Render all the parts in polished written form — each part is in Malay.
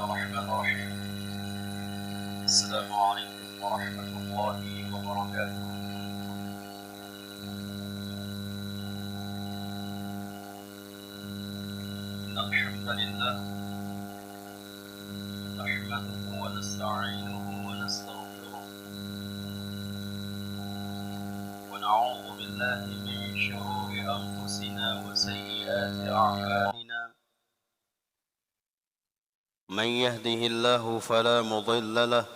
الرحمن الرحيم. السلام عليكم ورحمة الله وبركاته. إن الحمد لله نحمده ونستعينه ونستغفره ونعوذ بالله من شرور أنفسنا وسيئات أعمالنا. من يهده الله فلا مضل له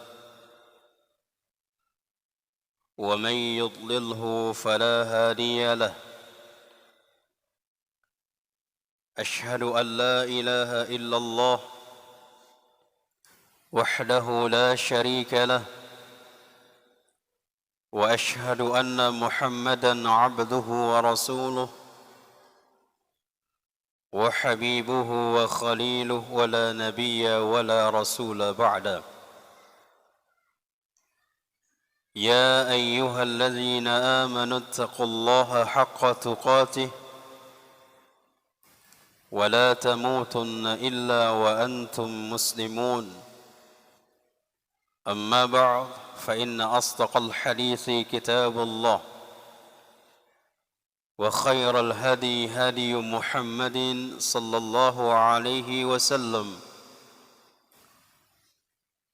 ومن يضلله فلا هادي له. أشهد أن لا إله إلا الله وحده لا شريك له وأشهد أن محمدًا عبده ورسوله وحبيبه وخليله ولا نبي ولا رسول بعده. يا أيها الذين آمنوا اتقوا الله حق تقاته ولا تموتن إلا وأنتم مسلمون. أما بعد فإن أصدق الحديث كتاب الله وخير الهدي هدي محمد صلى الله عليه وسلم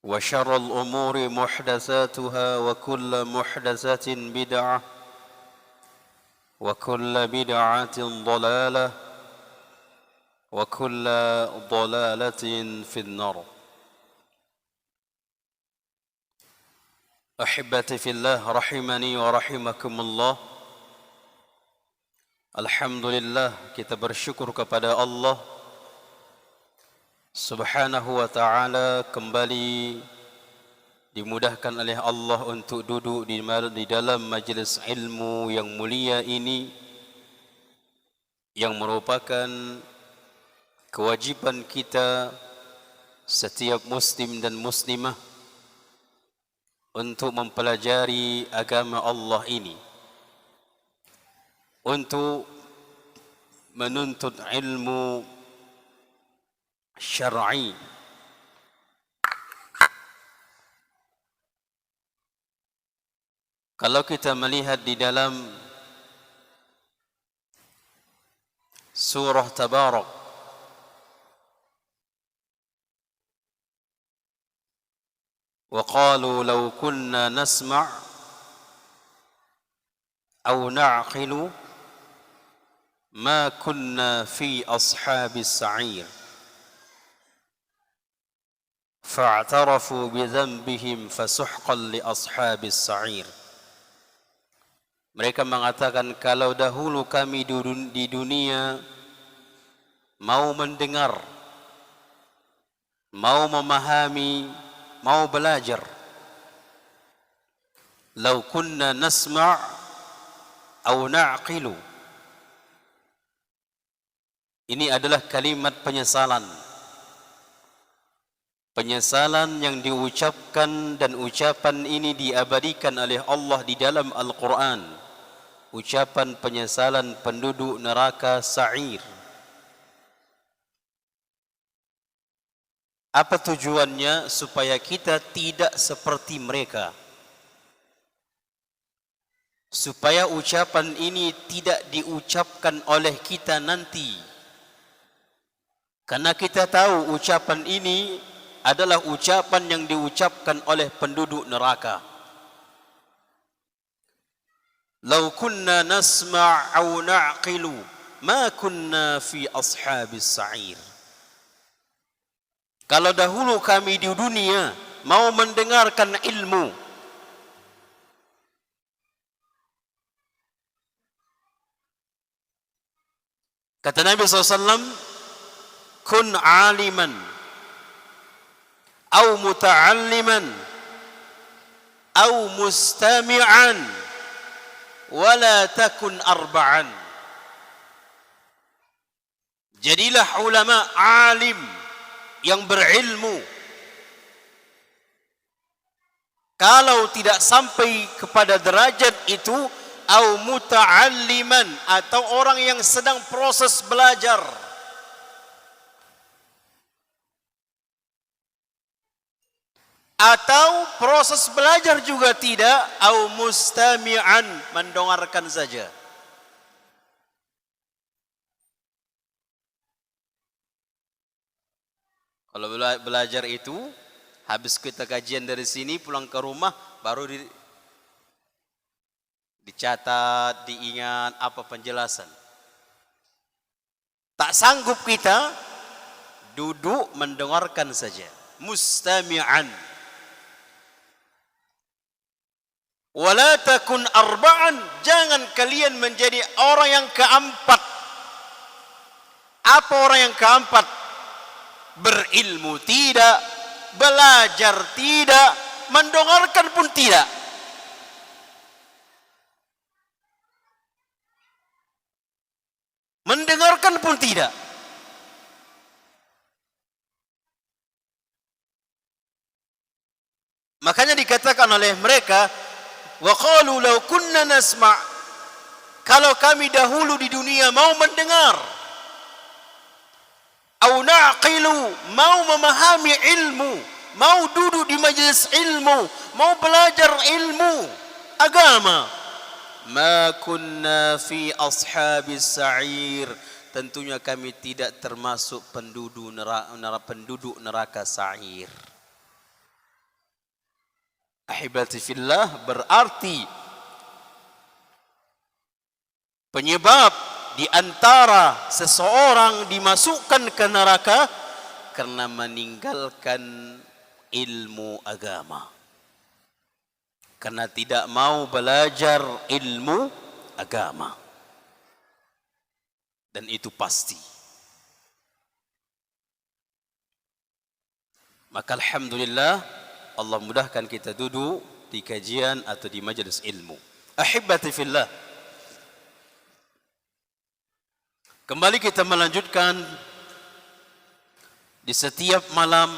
وشر الأمور محدثاتها وكل محدثة بدعة وكل بدعة ضلالة وكل ضلالة في النار. أحبتي في الله رحمني ورحمكم الله. Alhamdulillah, kita bersyukur kepada Allah Subhanahu wa ta'ala, kembali dimudahkan oleh Allah untuk duduk di dalam majlis ilmu yang mulia ini, yang merupakan kewajiban kita setiap muslim dan muslimah untuk mempelajari agama Allah ini, untuk menuntut ilmu syar'i. Kalau kita melihat di dalam surah Tabarak, wa qalu law kunna nasma' aw na'qilu ma kunna fi ashabis sa'ir fa'tarafu bidhanbihim fasuhqan li ashabis sa'ir. Mereka mengatakan, kalau dahulu kami di dunia mau mendengar, mau memahami, mau belajar, law kunna nasma' aw na'qilu. Ini adalah kalimat penyesalan. Penyesalan yang diucapkan, dan ucapan ini diabadikan oleh Allah di dalam Al-Quran. Ucapan penyesalan penduduk neraka Sa'ir. Apa tujuannya? Supaya kita tidak seperti mereka. Supaya ucapan ini tidak diucapkan oleh kita nanti. Karena kita tahu ucapan ini adalah ucapan yang diucapkan oleh penduduk neraka. Lau kunna nasma' aw na'qilu ma kunna fi ashabis sa'ir. Kalau dahulu kami di dunia mau mendengarkan ilmu, kata Nabi SAW, kun aliman aw muta'alliman aw mustami'an wala takun arba'an. Jadilah ulama, alim yang berilmu. Kalau tidak sampai kepada derajat itu, au muta'alliman, atau orang yang sedang proses belajar, atau proses belajar juga tidak, au mustami'an, mendengarkan saja. Kalau belajar itu habis kita kajian dari sini pulang ke rumah baru dicatat, diingat apa penjelasan. Tak sanggup kita duduk mendengarkan saja, mustami'an. Wala takun arba'an, jangan kalian menjadi orang yang keempat. Apa orang yang keempat? Berilmu tidak, belajar tidak, mendengarkan pun tidak. Mendengarkan pun tidak. Makanya dikatakan oleh mereka, wa qalu law kunna nasma', kalau kami dahulu di dunia mau mendengar, au naqilu, mau memahami ilmu, mau duduk di majelis ilmu, mau belajar ilmu agama, ma kunna fi ashabis sa'ir, tentunya kami tidak termasuk penduduk neraka sa'ir. Ahibati fillah, berarti penyebab di antara seseorang dimasukkan ke neraka karena meninggalkan ilmu agama, karena tidak mau belajar ilmu agama, dan itu pasti. Maka alhamdulillah Allah mudahkan kita duduk di kajian atau di majelis ilmu. Ahibati fillah, kembali kita melanjutkan di setiap malam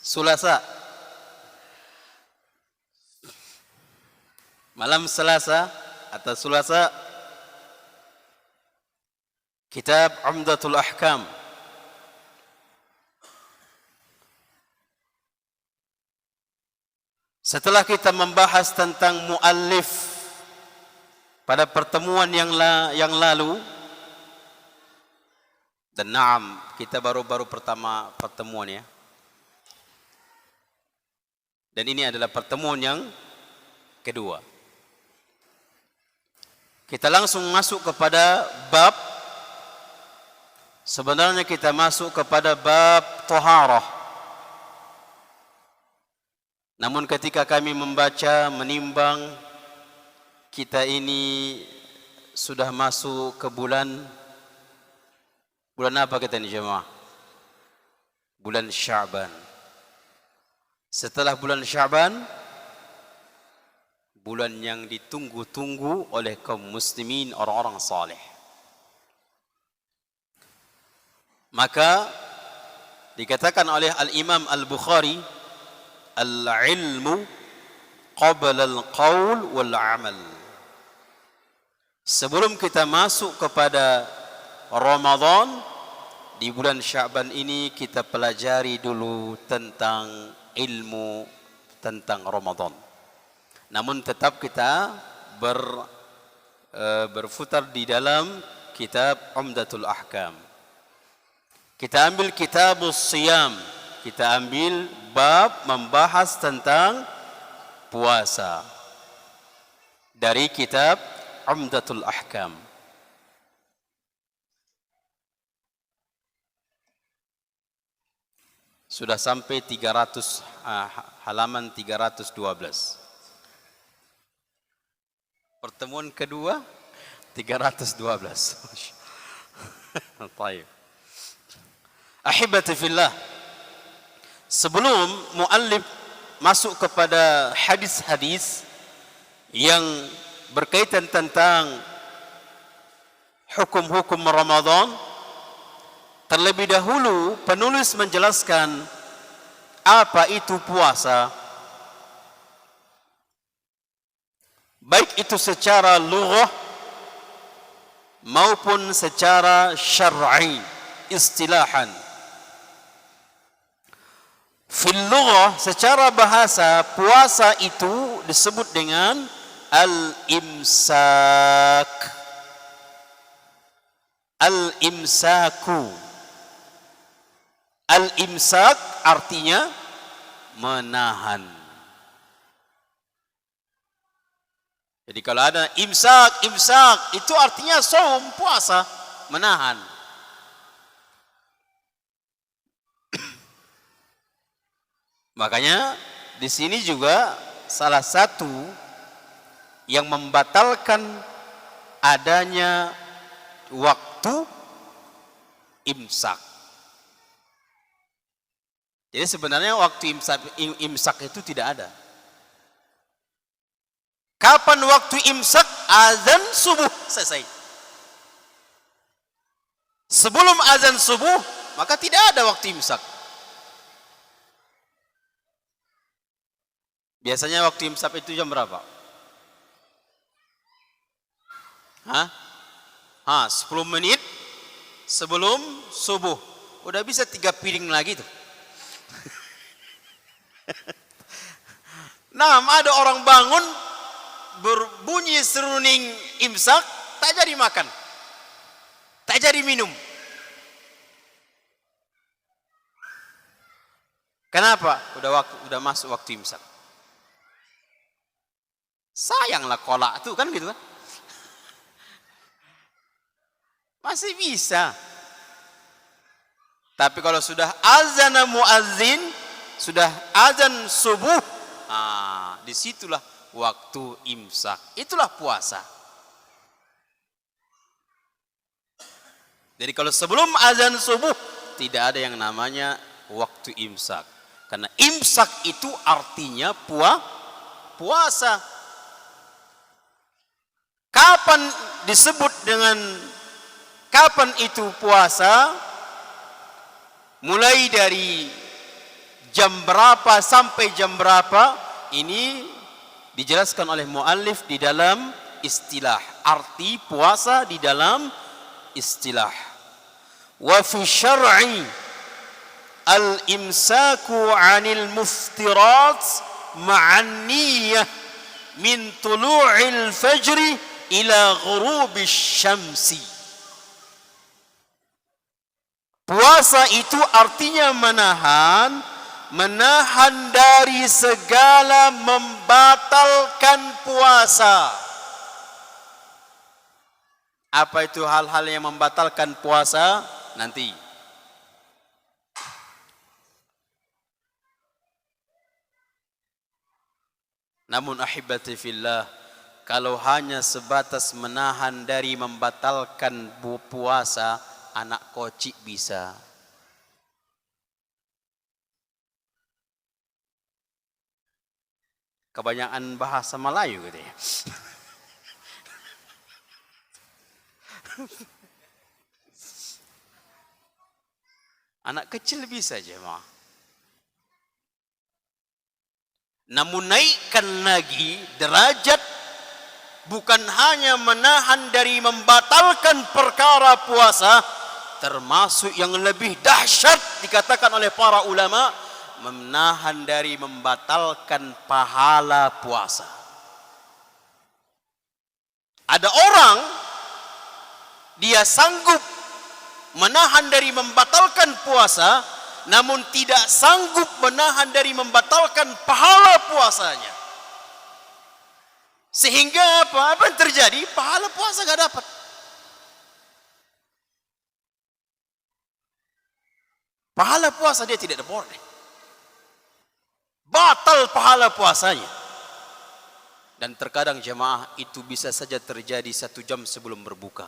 Selasa, malam Selasa atau Selasa, kitab Umdatul Ahkam. Setelah kita membahas tentang muallif pada pertemuan yang lalu, dan naam, kita baru pertama pertemuan ya, dan ini adalah pertemuan yang kedua. Kita langsung masuk kepada bab, sebenarnya kita masuk kepada bab taharah. Namun ketika kami membaca, menimbang, kita ini sudah masuk ke bulan apa kita ini jemaah? Bulan Sya'ban. Setelah bulan Sya'ban, bulan yang ditunggu-tunggu oleh kaum muslimin, orang-orang saleh. Maka dikatakan oleh Al-Imam Al-Bukhari, al-ilmu qabla al-qawl wal-amal. Sebelum kita masuk kepada Ramadan, di bulan Sya'ban ini kita pelajari dulu tentang ilmu tentang Ramadan. Namun tetap kita berputar di dalam kitab Umdatul Ahkam. Kita ambil kitabus Siyam, kita ambil bab membahas tentang puasa dari kitab Umdatul Ahkam. Sudah sampai 300 halaman 312. Pertemuan kedua 312. Baik. Ahibati fillah, sebelum muallif masuk kepada hadis-hadis yang berkaitan tentang hukum-hukum Ramadan, terlebih dahulu penulis menjelaskan apa itu puasa, baik itu secara lughah maupun secara syar'i, istilahan. Fil lughah, secara bahasa, puasa itu disebut dengan al-imsak. Al-imsaku. Al-imsak artinya menahan. Jadi kalau ada imsak, imsak itu artinya saum, puasa, menahan. Makanya di sini juga salah satu yang membatalkan adanya waktu imsak. Jadi sebenarnya waktu imsak itu tidak ada. Kapan waktu imsak? Azan subuh selesai. Sebelum azan subuh maka tidak ada waktu imsak. Biasanya waktu imsak itu jam berapa? 10 menit sebelum subuh. Udah bisa 3 piring lagi tuh. Nah, ada orang bangun berbunyi seruning imsak, tak jadi makan, tak jadi minum. Kenapa? Udah masuk waktu imsak. Sayanglah kolak tuh kan gitu kan. Masih bisa. Tapi kalau sudah azan muazzin, sudah azan subuh, disitulah waktu imsak. Itulah puasa. Jadi kalau sebelum azan subuh tidak ada yang namanya waktu imsak. Karena imsak itu artinya puasa. Kapan disebut dengan kapan itu puasa? Mulai dari jam berapa sampai jam berapa? Ini dijelaskan oleh muallif di dalam istilah. Arti puasa di dalam istilah. Wa fi syar'i al-imsaku 'anil muftirat ma'an niyyah min tulu'il fajri ila ghurubis syamsi. Puasa itu artinya menahan dari segala membatalkan puasa. Apa itu hal-hal yang membatalkan puasa? Nanti. Namun ahibati fillah, kalau hanya sebatas menahan dari membatalkan puasa, anak kocik bisa. Kebanyakan bahasa Melayu gitu ya. Anak kecil bisa aja mah. Namun naikkan lagi derajat, bukan hanya menahan dari membatalkan perkara puasa, termasuk yang lebih dahsyat dikatakan oleh para ulama, menahan dari membatalkan pahala puasa. Ada orang dia sanggup menahan dari membatalkan puasa, namun tidak sanggup menahan dari membatalkan pahala puasanya. Sehingga apa? Apa yang terjadi? Pahala puasa gak dapat. Pahala puasa dia tidak dapat. Batal pahala puasanya. Dan terkadang jemaah itu bisa saja terjadi 1 jam sebelum berbuka.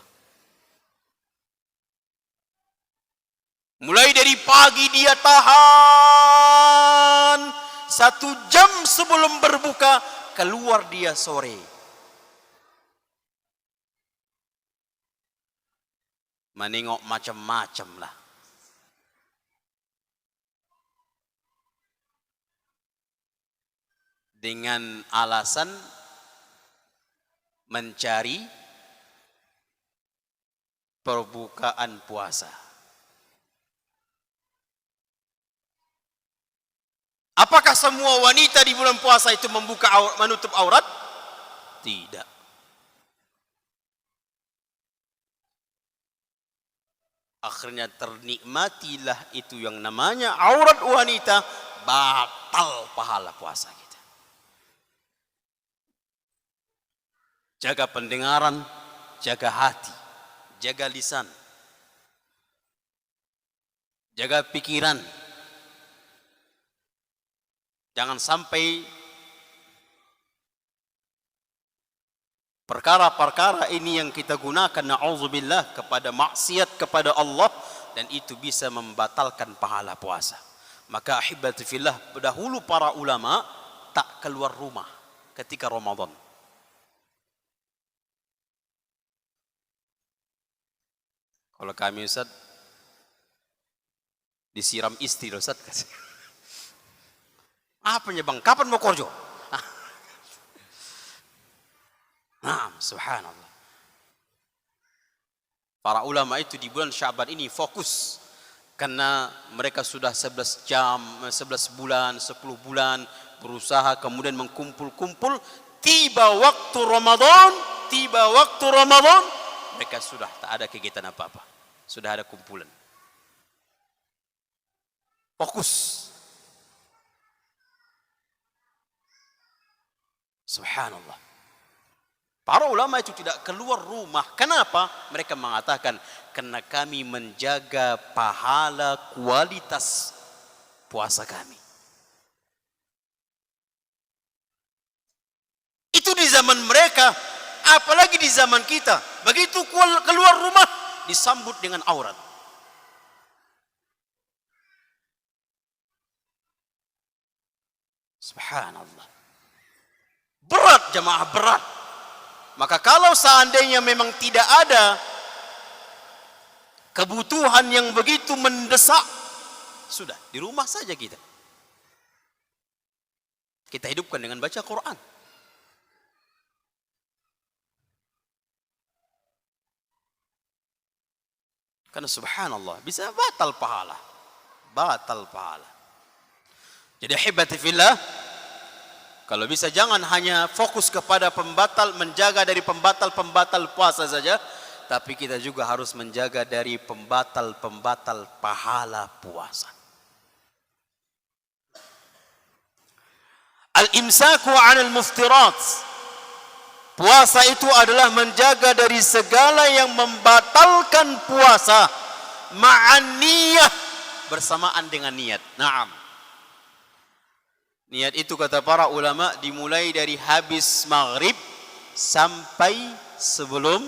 Mulai dari pagi dia tahan 1 jam sebelum berbuka, keluar dia sore. Menengok macam-macam lah. Dengan alasan mencari perbukaan puasa. Apakah semua wanita di bulan puasa itu menutup aurat? Tidak. Akhirnya ternikmatilah itu yang namanya aurat wanita, batal pahala puasa kita. Jaga pendengaran, jaga hati, jaga lisan, jaga pikiran. Jangan sampai perkara-perkara ini yang kita gunakan na'udzubillah kepada maksiat kepada Allah, dan itu bisa membatalkan pahala puasa. Maka ahibati fillah, dahulu para ulama tak keluar rumah ketika Ramadan. Kalau kami Ustaz disiram istri Ustaz. Apanya bang? Kapan mau korjo? Nah, subhanallah. Para ulama itu di bulan Sya'ban ini fokus karena mereka sudah 11 jam, 11 bulan, 10 bulan berusaha, kemudian mengkumpul-kumpul. Tiba waktu Ramadan, mereka sudah tak ada kegiatan apa-apa. Sudah ada kumpulan. Fokus. Subhanallah. Para ulama itu tidak keluar rumah. Kenapa? Mereka mengatakan, karena kami menjaga pahala kualitas puasa kami. Itu di zaman mereka, apalagi di zaman kita. Begitu keluar rumah, disambut dengan aurat. Subhanallah. Berat jamaah, berat. Maka kalau seandainya memang tidak ada kebutuhan yang begitu mendesak, sudah di rumah saja kita. Kita hidupkan dengan baca Quran. Karena subhanallah bisa batal pahala. Batal pahala. Jadi ahibati fillah, kalau bisa jangan hanya fokus kepada pembatal, menjaga dari pembatal-pembatal puasa saja, tapi kita juga harus menjaga dari pembatal-pembatal pahala puasa. Al-imsaku 'anil muftirat. Puasa itu adalah menjaga dari segala yang membatalkan puasa, ma'an niyah, bersamaan dengan niat. Naam. Niat itu kata para ulama dimulai dari habis maghrib sampai sebelum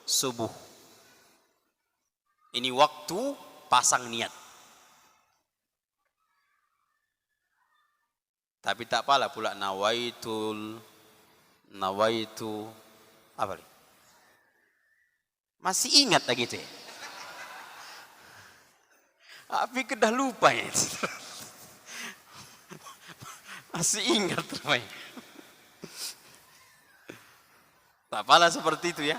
subuh. Ini waktu pasang niat. Tapi tak apalah pula nawaitu apa nih? Masih ingat lagi itu ya? Tapi kedah lupa ya. Masih ingat ramai. Tak apalah seperti itu ya.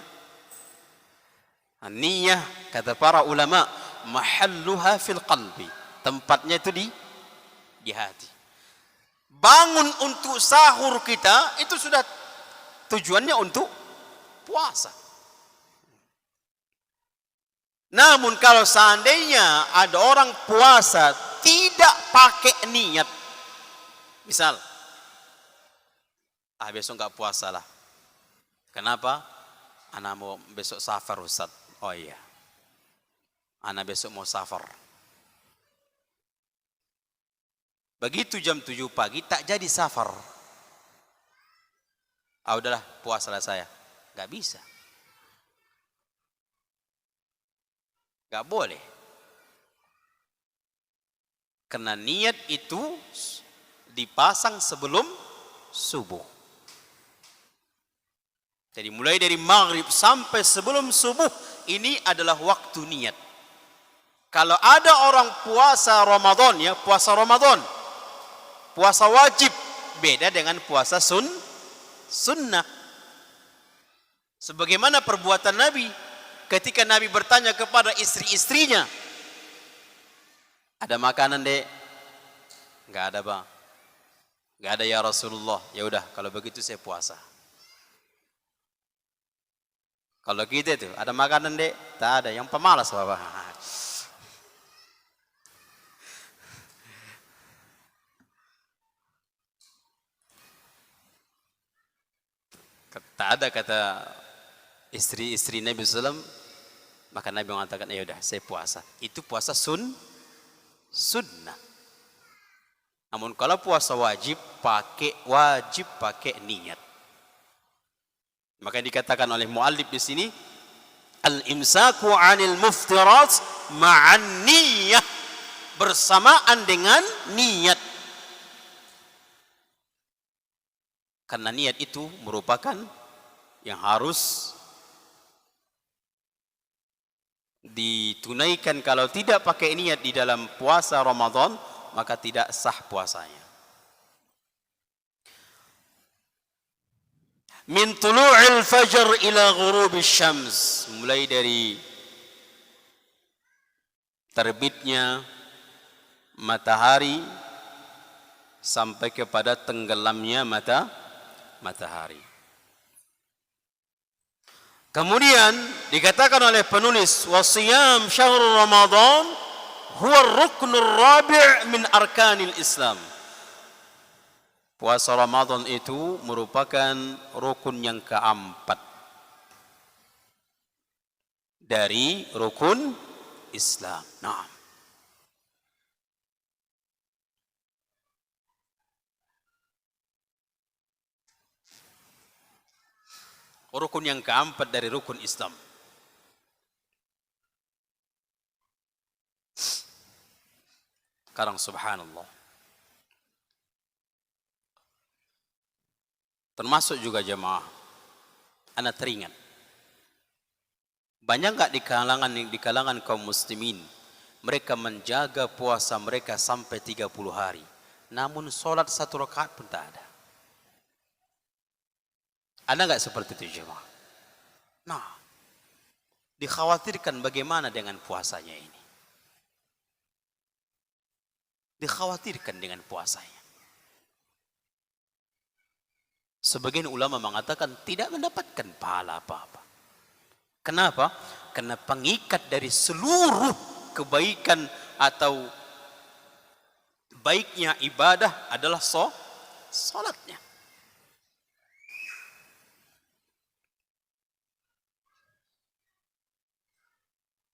Niyah kata para ulama mahalluha fil qalbi. Tempatnya itu di hati. Bangun untuk sahur kita itu sudah tujuannya untuk puasa. Namun kalau seandainya ada orang puasa tidak pakai niat, misal, besok nggak puasa lah. Kenapa? Anak mau besok safar Ustaz. Oh iya, anak besok mau safar. Begitu jam 7 pagi tak jadi safar. Udahlah puasalah saya. Nggak bisa. Nggak boleh. Karena niat itu dipasang sebelum subuh. Jadi mulai dari maghrib sampai sebelum subuh ini adalah waktu niat. Kalau ada orang puasa Ramadan ya, puasa Ramadan, puasa wajib beda dengan puasa sunnah. Sebagaimana perbuatan Nabi ketika Nabi bertanya kepada istri-istrinya, ada makanan dek? Nggak ada bang, nggak ada ya Rasulullah. Ya udah, kalau begitu saya puasa. Kalau kita itu ada makanan dek, tak ada. Yang pemalas bapak. Tak ada kata istri-istri Nabi SAW. Maka Nabi mengatakan, ya udah saya puasa. Itu puasa sunnah. Namun kalau puasa wajib pakai niat. Maka dikatakan oleh muallif di sini, al-imsaku 'anil muftirat ma'an niyah, bersamaan dengan niat. Karena niat itu merupakan yang harus ditunaikan. Kalau tidak pakai niat di dalam puasa Ramadan, maka tidak sah puasanya. Min tulu'il fajr ila ghurubis syams, mulai dari terbitnya matahari sampai kepada tenggelamnya matahari. Kemudian dikatakan oleh penulis, wasiyam syahrul Ramadan huwa ruknur rabi' min arkanil Islam. Puasa Ramadan itu merupakan rukun yang keempat dari rukun Islam. Nah, rukun yang keempat dari rukun Islam. Sekarang subhanallah, termasuk juga jemaah, anak teringat, banyak enggak di kalangan kaum muslimin mereka menjaga puasa mereka sampai 30 hari, namun sholat 1 rakaat pun tak ada. Ada enggak seperti itu jemaah? Nah, dikhawatirkan bagaimana dengan puasanya ini. Dikhawatirkan dengan puasanya. Sebagian ulama mengatakan tidak mendapatkan pahala apa-apa. Kenapa? Karena pengikat dari seluruh kebaikan atau baiknya ibadah adalah salatnya.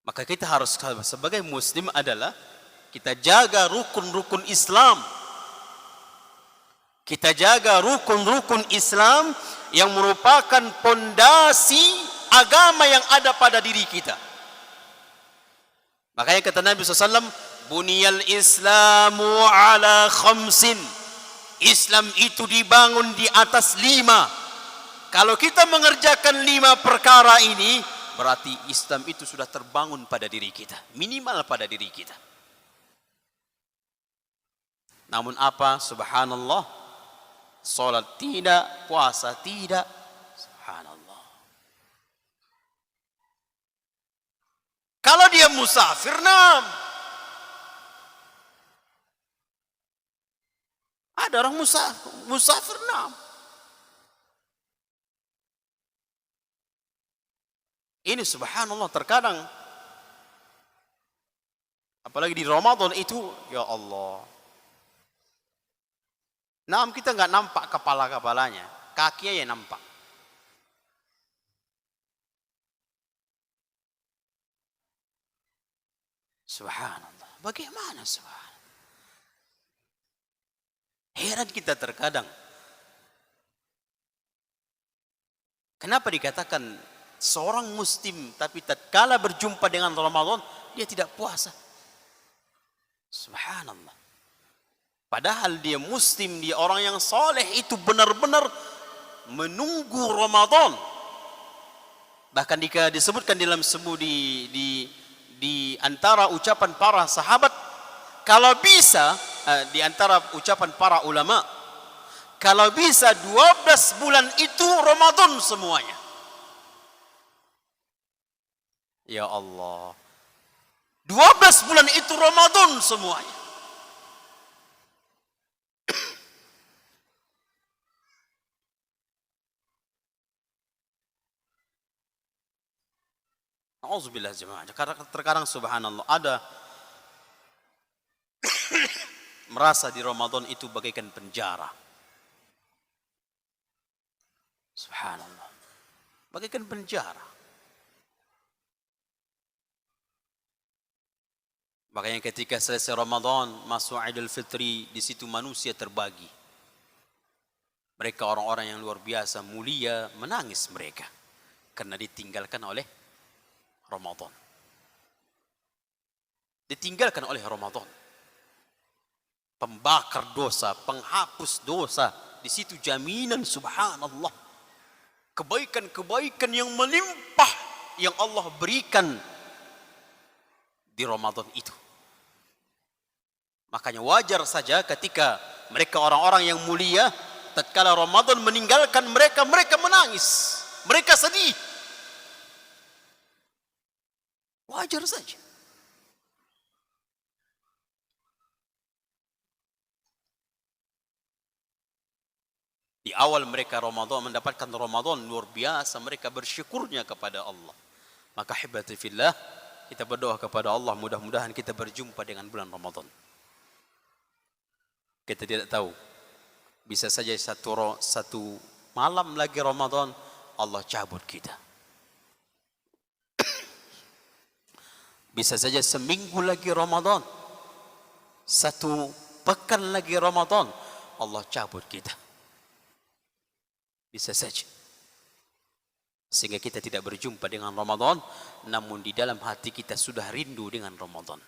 Maka kita harus sebagai muslim adalah kita jaga rukun-rukun Islam. Kita jaga rukun-rukun Islam yang merupakan pondasi agama yang ada pada diri kita. Makanya kata Nabi SAW, buniyal islamu ala khamsin. Islam itu dibangun di atas 5. Kalau kita mengerjakan 5 perkara ini, berarti Islam itu sudah terbangun pada diri kita. Minimal pada diri kita. Namun apa? Subhanallah, salat tidak, puasa tidak. Subhanallah. Kalau dia musafir, ada orang musafir, ini subhanallah terkadang apalagi di Ramadan itu, ya Allah. Kita nggak nampak kepala-kepalanya, kakinya ya nampak. Subhanallah, bagaimana subhanallah? Heran kita terkadang. Kenapa dikatakan seorang muslim tapi tatkala berjumpa dengan Ramadan dia tidak puasa? Subhanallah. Padahal dia muslim, dia orang yang soleh, itu benar-benar menunggu Ramadan. Bahkan disebutkan dalam sebuah di antara ucapan para sahabat, kalau bisa di antara ucapan para ulama, kalau bisa 12 bulan itu Ramadan semuanya. Ya Allah, 12 bulan itu Ramadan semuanya. Auzubillah jemaah. Terkadang subhanallah ada merasa di Ramadan itu bagaikan penjara. Subhanallah. Bagaikan penjara. Makanya ketika selesai Ramadan, masuk Idul Fitri, di situ manusia terbagi. Mereka orang-orang yang luar biasa, mulia, menangis mereka karena ditinggalkan oleh Ramadan. Ditinggalkan oleh Ramadan. Pembakar dosa, penghapus dosa, di situ jaminan subhanallah. Kebaikan-kebaikan yang melimpah yang Allah berikan di Ramadan itu. Makanya wajar saja ketika mereka orang-orang yang mulia, tatkala Ramadan meninggalkan mereka, mereka menangis, mereka sedih. Wajar saja. Di awal mereka Ramadan mendapatkan Ramadan luar biasa, mereka bersyukurnya kepada Allah. Maka hibati fillah, kita berdoa kepada Allah mudah-mudahan kita berjumpa dengan bulan Ramadan. Kita tidak tahu, bisa saja satu malam lagi Ramadan Allah cabut kita. Bisa saja seminggu lagi Ramadan, satu pekan lagi Ramadan Allah cabut kita. Bisa saja. Sehingga kita tidak berjumpa dengan Ramadan, namun di dalam hati kita sudah rindu dengan Ramadan.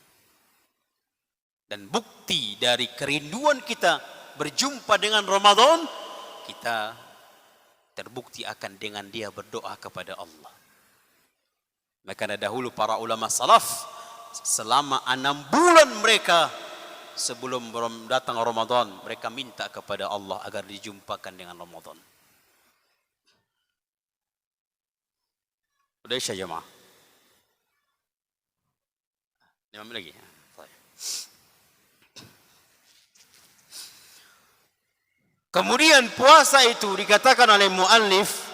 Dan bukti dari kerinduan kita berjumpa dengan Ramadan, kita terbukti akan dengan dia berdoa kepada Allah. Maka dahulu para ulama salaf, selama 6 bulan mereka sebelum datang Ramadan, mereka minta kepada Allah agar dijumpakan dengan Ramadan. Udah isya jemaah. 5 menit lagi. Kemudian puasa itu dikatakan oleh muallif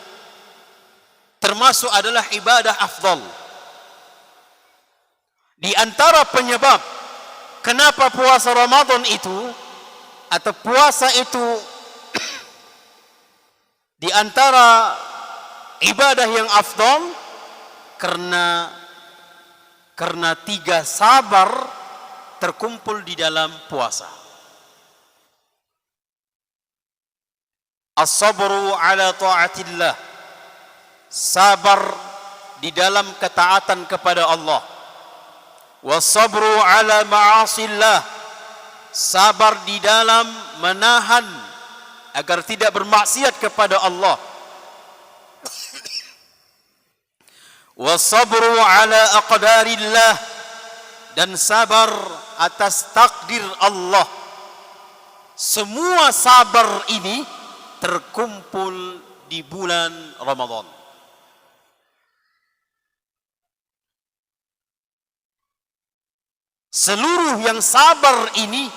termasuk adalah ibadah afdal. Di antara penyebab kenapa puasa Ramadan itu atau puasa itu di antara ibadah yang afdal karena 3 sabar terkumpul di dalam puasa. As-sabru ala ta'atillah, sabar di dalam ketaatan kepada Allah. Was-sabru ala ma'asillah, sabar di dalam menahan agar tidak bermaksiat kepada Allah. Was-sabru ala aqdarillah, dan sabar atas takdir Allah. Semua sabar ini terkumpul di bulan Ramadan. Seluruh yang sabar ini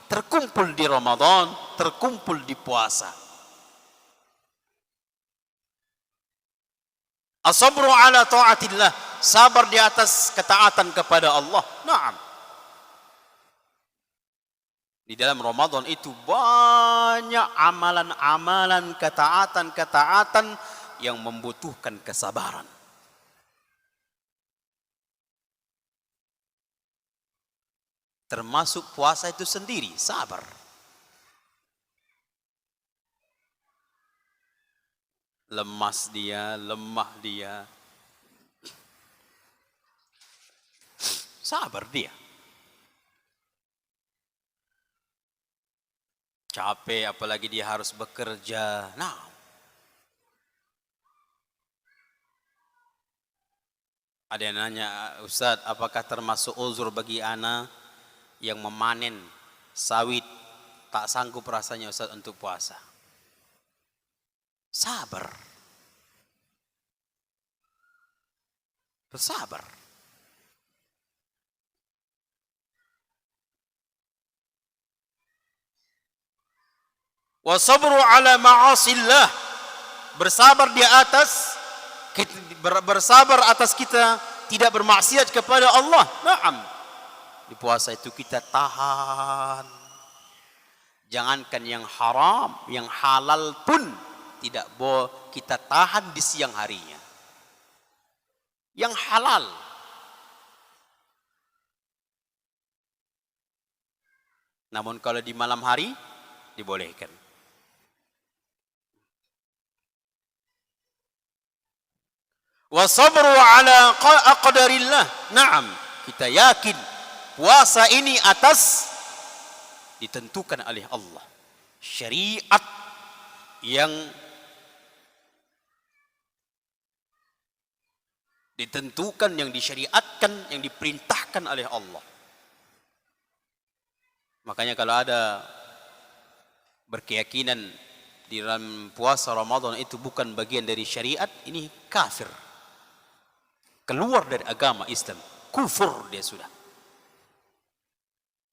terkumpul di Ramadan, terkumpul di puasa. As-sabru ala ta'atillah, sabar di atas ketaatan kepada Allah. Naam. Di dalam Ramadan itu banyak amalan-amalan, ketaatan-ketaatan yang membutuhkan kesabaran. Termasuk puasa itu sendiri, sabar. Lemas dia, lemah dia. Sabar dia. Capek, apalagi dia harus bekerja. Nah, ada yang nanya, Ustaz, apakah termasuk uzur bagi ana yang memanen sawit tak sanggup rasanya Ustaz untuk puasa? Sabar. Bersabar. Wasabru ala ma'asillah, bersabar di atas kita bersabar atas kita tidak bermaksiat kepada Allah. Naam. Di puasa itu kita tahan. Jangankan yang haram, yang halal pun tidak boleh kita tahan di siang harinya. Yang halal. Namun kalau di malam hari dibolehkan. Wa sabru ala aqdarillah. Naam, kita yakin puasa ini atas ditentukan oleh Allah. Syariat yang ditentukan, yang disyariatkan, yang diperintahkan oleh Allah. Makanya kalau ada berkeyakinan di dalam puasa Ramadan itu bukan bagian dari syariat, ini kafir. Keluar dari agama Islam, kufur dia sudah.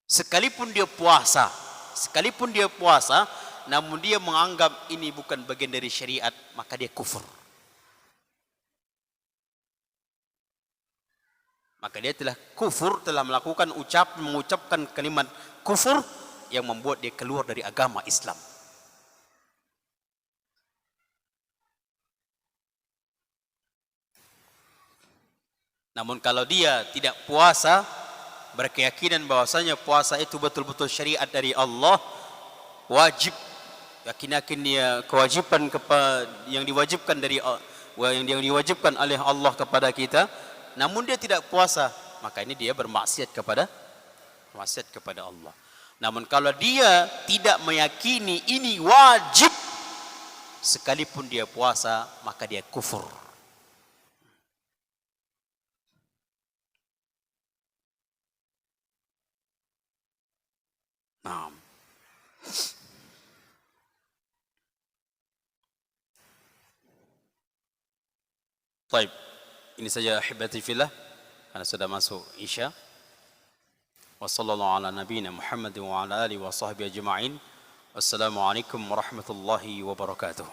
Sekalipun dia puasa, namun dia menganggap ini bukan bagian dari syariat, maka dia kufur. Maka dia telah kufur, telah mengucapkan kalimat kufur yang membuat dia keluar dari agama Islam. Namun kalau dia tidak puasa, berkeyakinan bahwasanya puasa itu betul-betul syariat dari Allah, wajib, yakin dia kewajiban yang diwajibkan oleh Allah kepada kita, namun dia tidak puasa, maka ini dia bermaksiat kepada Allah. Namun kalau dia tidak meyakini ini wajib, sekalipun dia puasa, maka dia kufur. Nah, baik, ini saja ahibati fillah, karena sudah masuk Isya. Wassallallahu ala nabiyina Muhammad wa ala alihi wa sahbihi ajma'in. Wassalamualaikum warahmatullahi wabarakatuh.